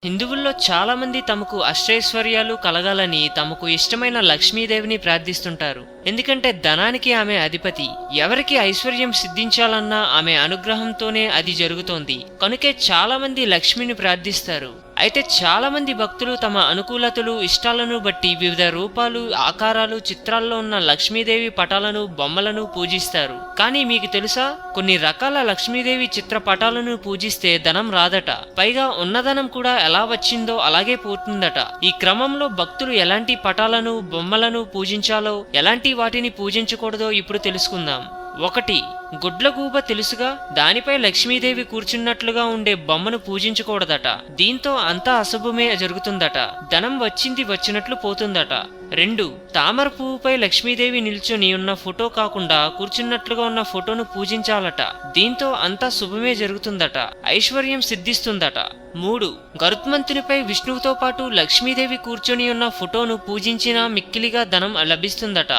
హిందువుల్లో చాలా మంది తమకు అష్టైశ్వర్యాలు కలగాలని తమకు ఇష్టమైన లక్ష్మీదేవిని ప్రార్థిస్తుంటారు. ఎందుకంటే ధనానికి ఆమె అధిపతి. ఎవరికి ఐశ్వర్యం సిద్ధించాలన్నా ఆమె అనుగ్రహంతోనే అది జరుగుతోంది. కనుకే చాలా మంది లక్ష్మిని ప్రార్థిస్తారు. అయితే చాలా మంది భక్తులు తమ అనుకూలతలు, ఇష్టాలను బట్టి వివిధ రూపాలు, ఆకారాలు, చిత్రాల్లో ఉన్న లక్ష్మీదేవి పటాలను, బొమ్మలను పూజిస్తారు. కానీ మీకు తెలుసా, కొన్ని రకాల లక్ష్మీదేవి చిత్ర పటాలను పూజిస్తే ధనం రాదట. పైగా ఉన్నధనం కూడా ఎలా వచ్చిందో అలాగే పోతుందట. ఈ క్రమంలో భక్తులు ఎలాంటి పటాలను, బొమ్మలను పూజించాలో, ఎలాంటి వాటిని పూజించకూడదో ఇప్పుడు తెలుసుకుందాం. 1. గుడ్లగూబ తెలుసుగా, దానిపై లక్ష్మీదేవి కూర్చున్నట్లుగా ఉండే బొమ్మను పూజించకూడదట. దీంతో అంతా అశుభమే జరుగుతుందట. ధనం వచ్చింది వచ్చినట్లు పోతుందట. 2. తామర పువ్వుపై లక్ష్మీదేవి నిల్చొని ఉన్న ఫోటో కాకుండా కూర్చున్నట్లుగా ఉన్న ఫోటోను పూజించాలట. దీంతో అంతా శుభమే జరుగుతుందట, ఐశ్వర్యం సిద్ధిస్తుందట. 3. గరుత్మంతునిపై విష్ణువుతో పాటు లక్ష్మీదేవి కూర్చొని ఉన్న ఫోటోను పూజించినా మిక్కిలిగా ధనం లభిస్తుందట.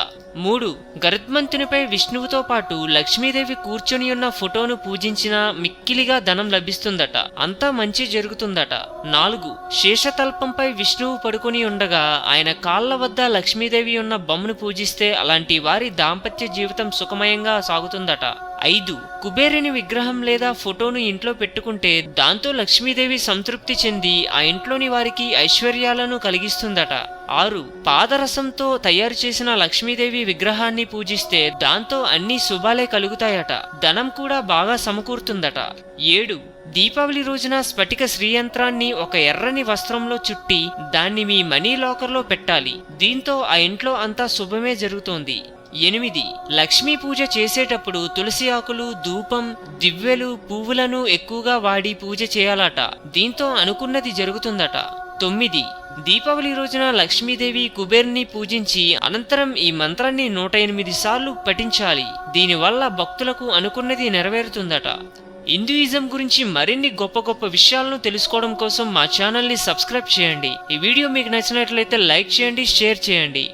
3. గరుత్మంతునిపై విష్ణువుతో పాటు లక్ష్మీదేవి కూర్చొని ఉన్న ఫోటోను పూజించినా మిక్కిలిగా ధనం లభిస్తుందట, అంతా మంచి జరుగుతుందట. 4. శేషతల్పంపై విష్ణువు పడుకొని ఉండగా ఆయన కాళ్ల వద్ద లక్ష్మీదేవి ఉన్న బొమ్మను పూజిస్తే అలాంటి వారి దాంపత్య జీవితం సుఖమయంగా సాగుతుందట. 5. కుబేరుని విగ్రహం లేదా ఫోటోను ఇంట్లో పెట్టుకుంటే దాంతో లక్ష్మీదేవి సంతృప్తి చెంది ఆ ఇంట్లోని వారికి ఐశ్వర్యాలను కలిగిస్తుందట. 6. పాదరసంతో తయారు చేసిన లక్ష్మీదేవి విగ్రహాన్ని పూజిస్తే దాంతో అన్ని శుభాలే కలుగుతాయట, ధనం కూడా బాగా సమకూరుతుందట. 7. దీపావళి రోజున స్ఫటిక శ్రీయంత్రాన్ని ఒక ఎర్రని వస్త్రంలో చుట్టి దాన్ని మీ మనీ లాకర్లో పెట్టాలి. దీంతో ఆ ఇంట్లో అంతా శుభమే జరుగుతోంది. 8. లక్ష్మీ పూజ చేసేటప్పుడు తులసి ఆకులు, ధూపం, దివ్వెలు, పువ్వులను ఎక్కువగా వాడి పూజ చేయాలట. దీంతో అనుకున్నది జరుగుతుందట. 9. దీపావళి రోజున లక్ష్మీదేవి, కుబేరుని పూజించి అనంతరం ఈ మంత్రాన్ని 108 సార్లు పఠించాలి. దీనివల్ల భక్తులకు అనుకున్నది నెరవేరుతుందట. హిందూయిజం గురించి మరిన్ని గొప్ప గొప్ప విషయాలను తెలుసుకోవడం కోసం మా ఛానల్ని సబ్స్క్రైబ్ చేయండి. ఈ వీడియో మీకు నచ్చినట్లయితే లైక్ చేయండి, షేర్ చేయండి.